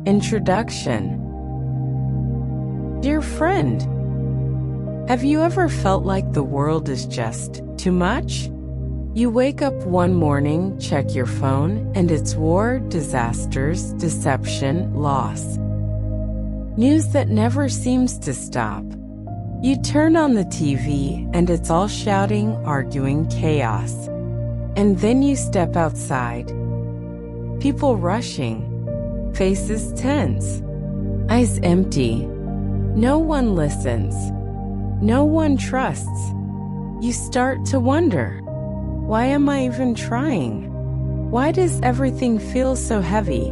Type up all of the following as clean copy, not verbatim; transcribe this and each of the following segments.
Introduction. Dear friend, have you ever felt like the world is just too much? You wake up one morning, check your phone, and it's war, disasters, deception, loss. News that never seems to stop. You turn on the TV, and it's all shouting, arguing, chaos. And then you step outside. People rushing, faces tense, eyes empty. No one listens. No one trusts. You start to wonder, why am I even trying? Why does everything feel so heavy?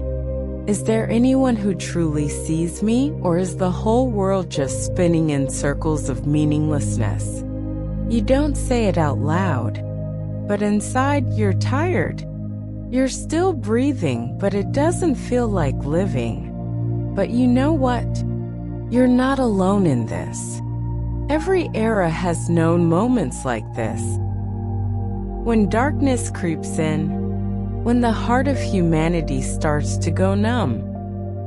Is there anyone who truly sees me, or is the whole world just spinning in circles of meaninglessness? You don't say it out loud, but inside you're tired. You're still breathing, but it doesn't feel like living. But you know what? You're not alone in this. Every era has known moments like this. When darkness creeps in, when the heart of humanity starts to go numb,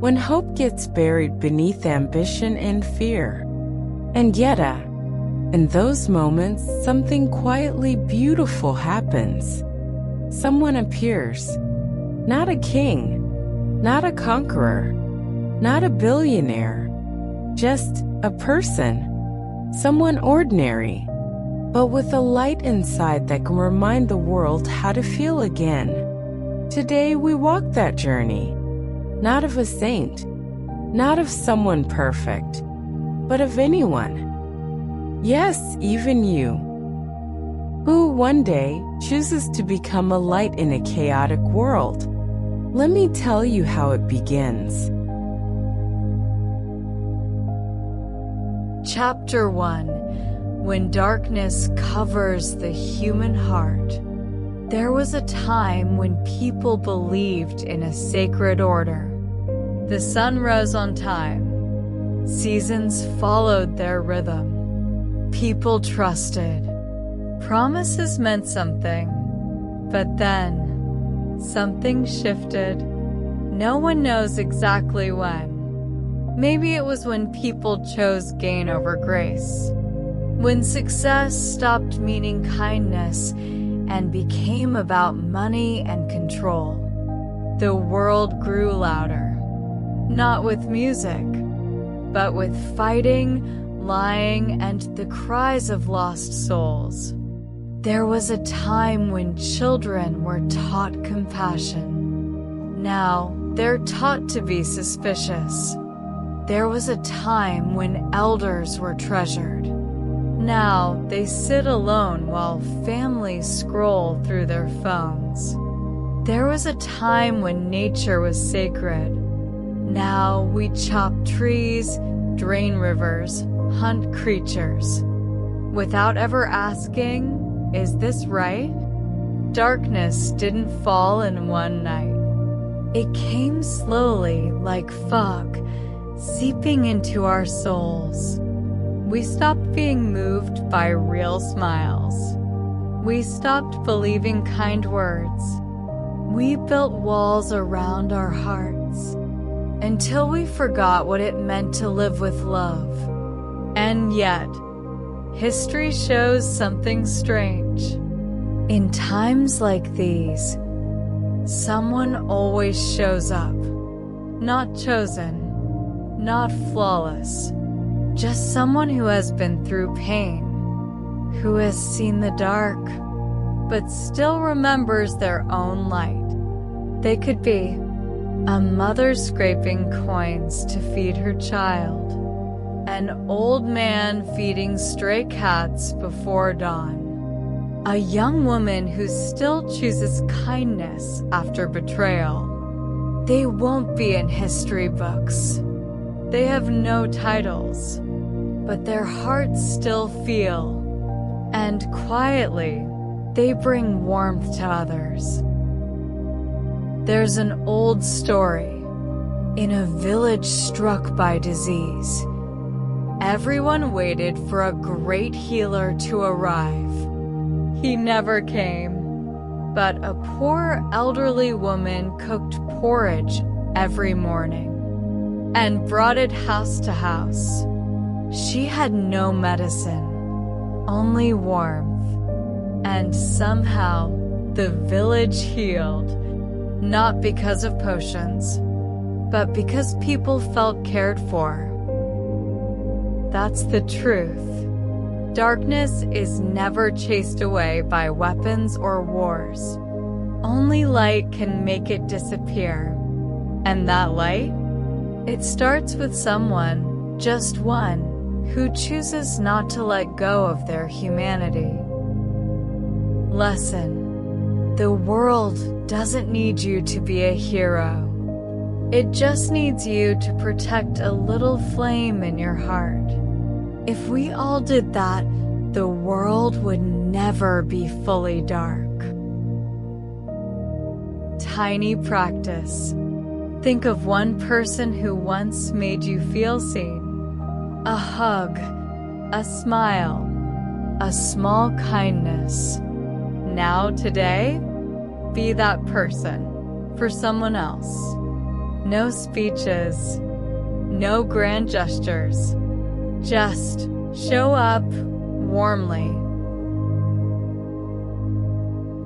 when hope gets buried beneath ambition and fear. And yet, in those moments, something quietly beautiful happens. Someone appears. Not a king, not a conqueror, not a billionaire, just a person. Someone ordinary, but with a light inside that can remind the world how to feel again. Today we walk that journey, not of a saint, not of someone perfect, but of anyone. Yes, even you, who one day chooses to become a light in a chaotic world. Let me tell you how it begins. Chapter 1. When darkness covers the human heart. There was a time when people believed in a sacred order. The sun rose on time. Seasons followed their rhythm. People trusted. Promises meant something. But then, something shifted. No one knows exactly when. Maybe it was when people chose gain over grace. When success stopped meaning kindness and became about money and control. The world grew louder. Not with music, but with fighting, lying, and the cries of lost souls. There was a time when children were taught compassion. Now they're taught to be suspicious. There was a time when elders were treasured. Now they sit alone while families scroll through their phones. There was a time when nature was sacred. Now we chop trees, drain rivers, hunt creatures. Without ever asking, is this right? Darkness didn't fall in one night. It came slowly like fog, seeping into our souls. We stopped being moved by real smiles. We stopped believing kind words. We built walls around our hearts until we forgot what it meant to live with love. And yet, history shows something strange. In times like these, someone always shows up. Not chosen, not flawless, just someone who has been through pain, who has seen the dark, but still remembers their own light. They could be a mother scraping coins to feed her child, an old man feeding stray cats before dawn, a young woman who still chooses kindness after betrayal. They won't be in history books. They have no titles, but their hearts still feel, and quietly, they bring warmth to others. There's an old story. In a village struck by disease, everyone waited for a great healer to arrive. He never came, but a poor elderly woman cooked porridge every morning. and brought it house to house. She had no medicine, only warmth, and somehow the village healed, not because of potions, but because people felt cared for. That's the truth. Darkness is never chased away by weapons or wars. Only light can make it disappear. And that light? It starts with someone, just one, who chooses not to let go of their humanity. Lesson: the world doesn't need you to be a hero. It just needs you to protect a little flame in your heart. If we all did that, the world would never be fully dark. Tiny practice. Think of one person who once made you feel seen. A hug, a smile, a small kindness. Now, today, be that person for someone else. No speeches, no grand gestures. Just show up warmly.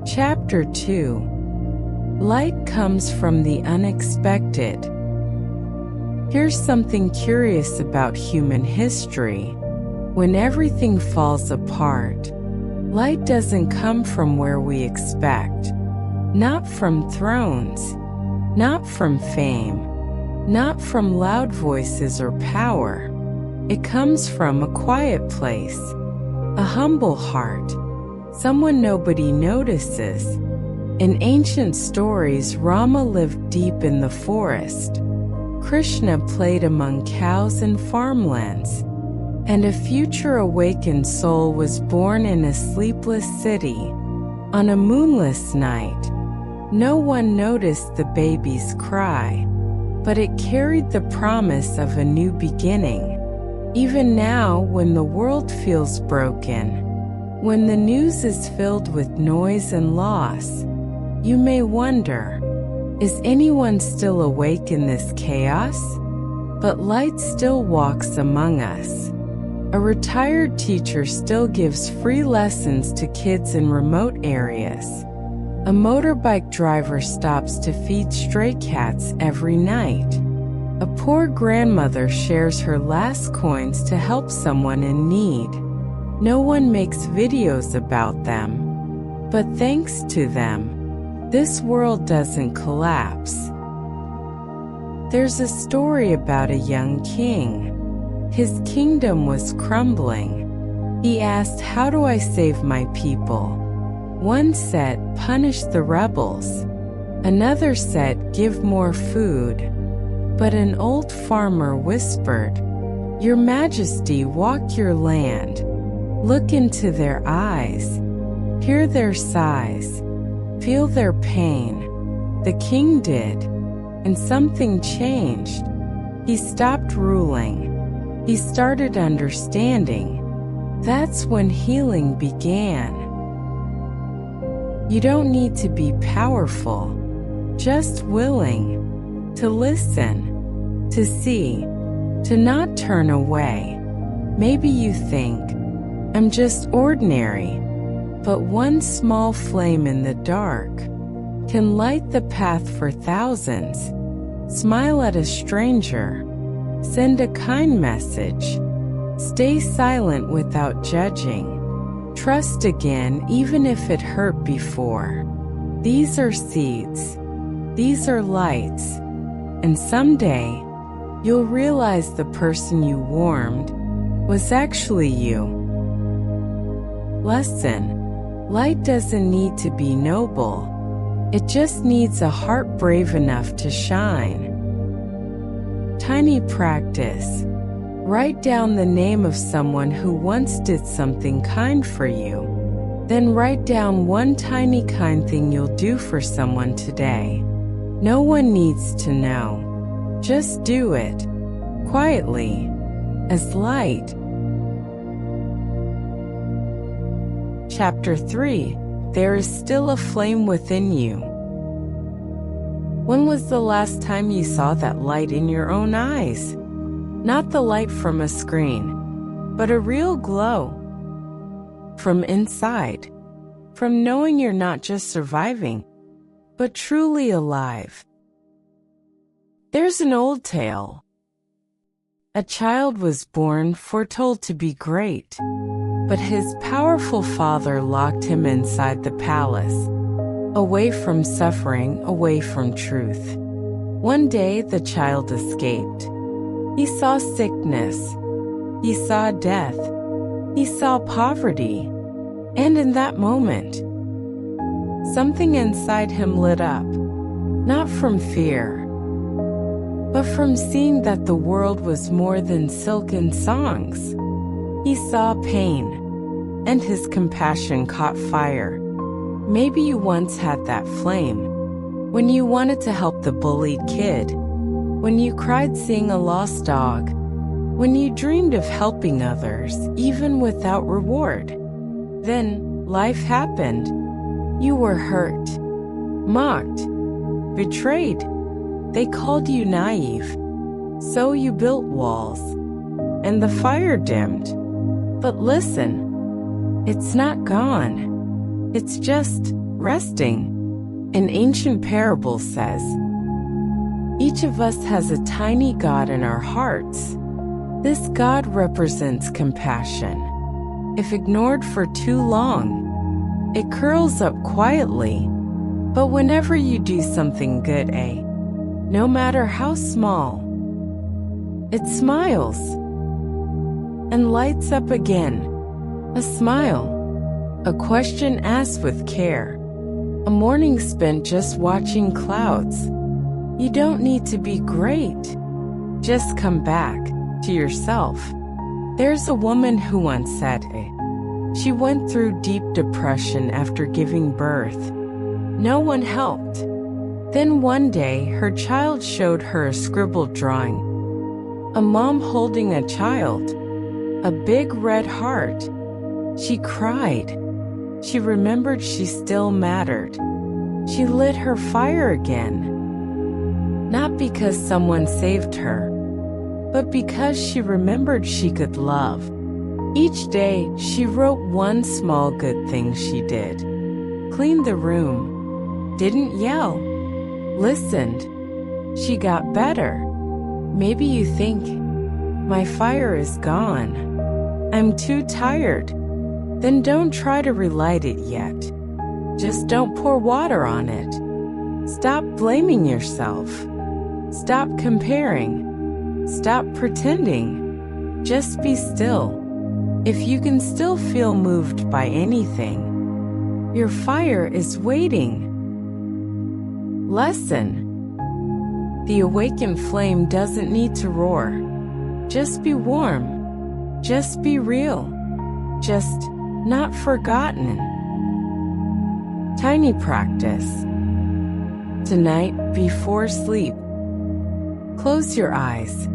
Chapter 2. Light comes from the unexpected. Here's something curious about human history. When everything falls apart, light doesn't come from where we expect. Not from thrones, not from fame, not from loud voices or power. It comes from a quiet place, a humble heart, someone nobody notices. In ancient stories, Rama lived deep in the forest. Krishna played among cows and farmlands. And a future awakened soul was born in a sleepless city. On a moonless night, no one noticed the baby's cry, but it carried the promise of a new beginning. Even now, when the world feels broken, when the news is filled with noise and loss, you may wonder, is anyone still awake in this chaos? But light still walks among us. A retired teacher still gives free lessons to kids in remote areas. A motorbike driver stops to feed stray cats every night. A poor grandmother shares her last coins to help someone in need. No one makes videos about them, but thanks to them, this world doesn't collapse. There's a story about a young king. His kingdom was crumbling. He asked, "How do I save my people?" One said, "Punish the rebels." Another said, "Give more food." But an old farmer whispered, "Your Majesty, walk your land. Look into their eyes. Hear their sighs. Feel their pain." The king did, and something changed. He stopped ruling. He started understanding. That's when healing began. You don't need to be powerful, just willing to listen, to see, to not turn away. Maybe you think, I'm just ordinary, but one small flame in the dark can light the path for thousands. Smile at a stranger. Send a kind message. Stay silent without judging. Trust again even if it hurt before. These are seeds. These are lights. And someday, you'll realize the person you warmed was actually you. Lesson: light doesn't need to be noble. It just needs a heart brave enough to shine. Tiny practice. Write down the name of someone who once did something kind for you. Then write down one tiny kind thing you'll do for someone today. No one needs to know. Just do it. Quietly. As light. Chapter 3. There is still a flame within you. When was the last time you saw that light in your own eyes? Not the light from a screen, but a real glow from inside, from knowing you're not just surviving, but truly alive. There's an old tale. A child was born foretold to be great, but his powerful father locked him inside the palace, away from suffering, away from truth. One day the child escaped. He saw sickness, he saw death, he saw poverty, and in that moment, something inside him lit up, not from fear, but from seeing that the world was more than silken songs. He saw pain, and his compassion caught fire. Maybe you once had that flame, when you wanted to help the bullied kid, when you cried seeing a lost dog, when you dreamed of helping others, even without reward. Then, life happened. You were hurt, mocked, betrayed. They called you naive, so you built walls, and the fire dimmed. But listen, it's not gone. It's just resting. An ancient parable says, each of us has a tiny God in our hearts. This God represents compassion. If ignored for too long, it curls up quietly. But whenever you do something good, no matter how small, it smiles and lights up again. A smile, a question asked with care, a morning spent just watching clouds. You don't need to be great. Just come back to yourself. There's a woman who once said, she went through deep depression after giving birth. No one helped. Then one day, her child showed her a scribbled drawing. A mom holding a child, a big red heart. She cried. She remembered she still mattered. She lit her fire again. Not because someone saved her, but because she remembered she could love. Each day, she wrote one small good thing she did. Cleaned the room, didn't yell, listened. She got better. Maybe you think, my fire is gone. I'm too tired. Then don't try to relight it yet. Just don't pour water on it. Stop blaming yourself. Stop comparing. Stop pretending. Just be still. If you can still feel moved by anything, your fire is waiting. Lesson. The awakened flame doesn't need to roar. Just be warm. Just be real. Just not forgotten. Tiny practice. Tonight, before sleep, close your eyes.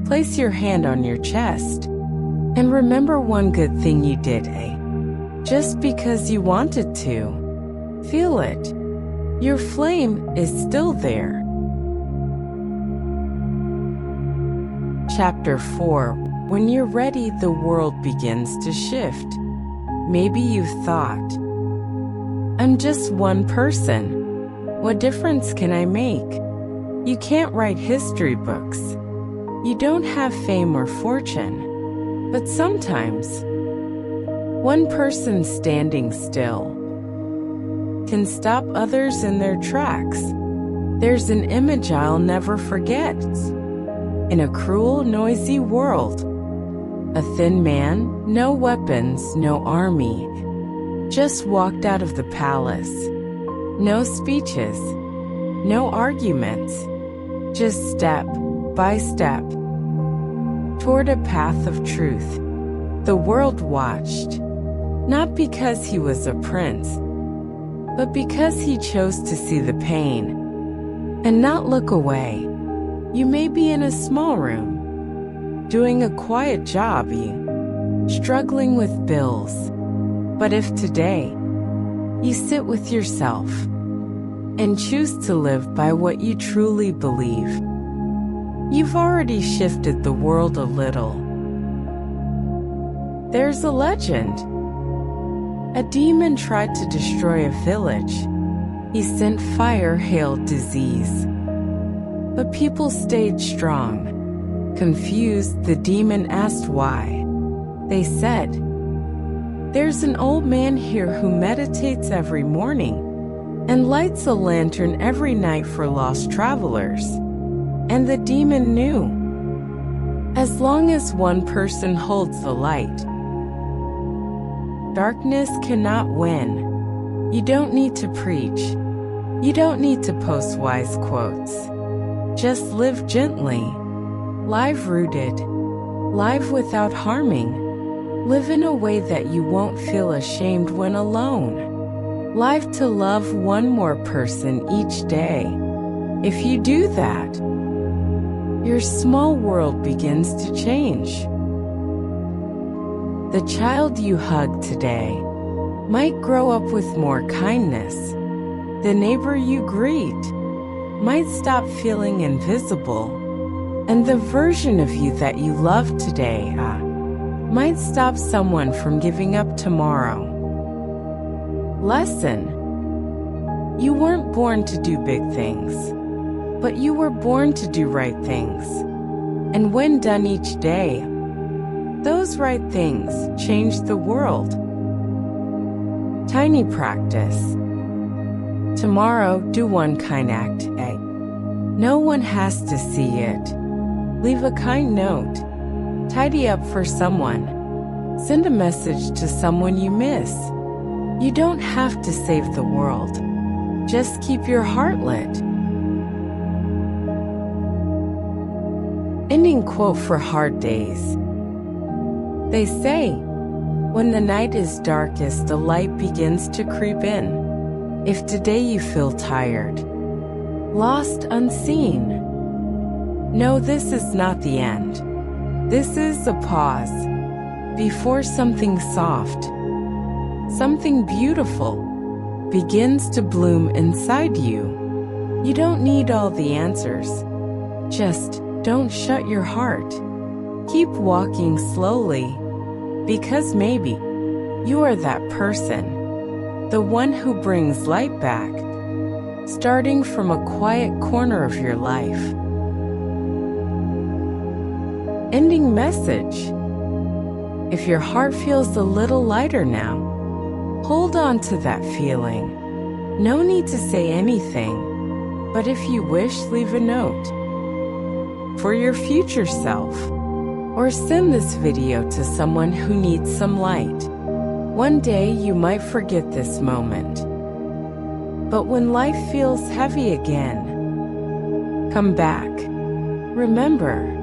Place your hand on your chest. And remember one good thing you did, just because you wanted to. Feel it. Your flame is still there. Chapter 4. When you're ready, the world begins to shift. Maybe you've thought, I'm just one person. What difference can I make? You can't write history books. You don't have fame or fortune. But sometimes, one person standing still can stop others in their tracks. There's an image I'll never forget. In a cruel, noisy world, a thin man, no weapons, no army, just walked out of the palace. No speeches, no arguments, just step by step toward a path of truth. The world watched, not because he was a prince, but because he chose to see the pain and not look away. You may be in a small room, doing a quiet job, struggling with bills. But if today you sit with yourself, and choose to live by what you truly believe. You've already shifted the world a little. There's a legend. A demon tried to destroy a village. He sent fire, hail, disease. But people stayed strong. Confused, the demon asked why. They said, "There's an old man here who meditates every morning and lights a lantern every night for lost travelers." And the demon knew. As long as one person holds the light, darkness cannot win. You don't need to preach. You don't need to post wise quotes. Just live gently. Live rooted. Live without harming. Live in a way that you won't feel ashamed when alone. Live to love one more person each day. If you do that, your small world begins to change. The child you hug today might grow up with more kindness. The neighbor you greet might stop feeling invisible. And the version of you that you love today might stop someone from giving up tomorrow. Lesson: you weren't born to do big things, but you were born to do right things. And when done each day, those right things change the world. Tiny practice. Tomorrow, do one kind act. No one has to see it. Leave a kind note. Tidy up for someone. Send a message to someone you miss. You don't have to save the world. Just keep your heart lit. Ending quote for hard days. They say, when the night is darkest, the light begins to creep in. If today you feel tired, lost, unseen, know this is not the end. This is a pause before something soft, something beautiful begins to bloom inside you. You don't need all the answers. Just don't shut your heart. Keep walking slowly, because maybe you are that person, the one who brings light back, starting from a quiet corner of your life. Ending message. If your heart feels a little lighter now, hold on to that feeling. No need to say anything, but if you wish, leave a note for your future self, or send this video to someone who needs some light. One day you might forget this moment, but when life feels heavy again, come back. Remember,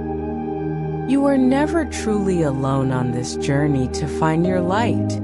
you are never truly alone on this journey to find your light.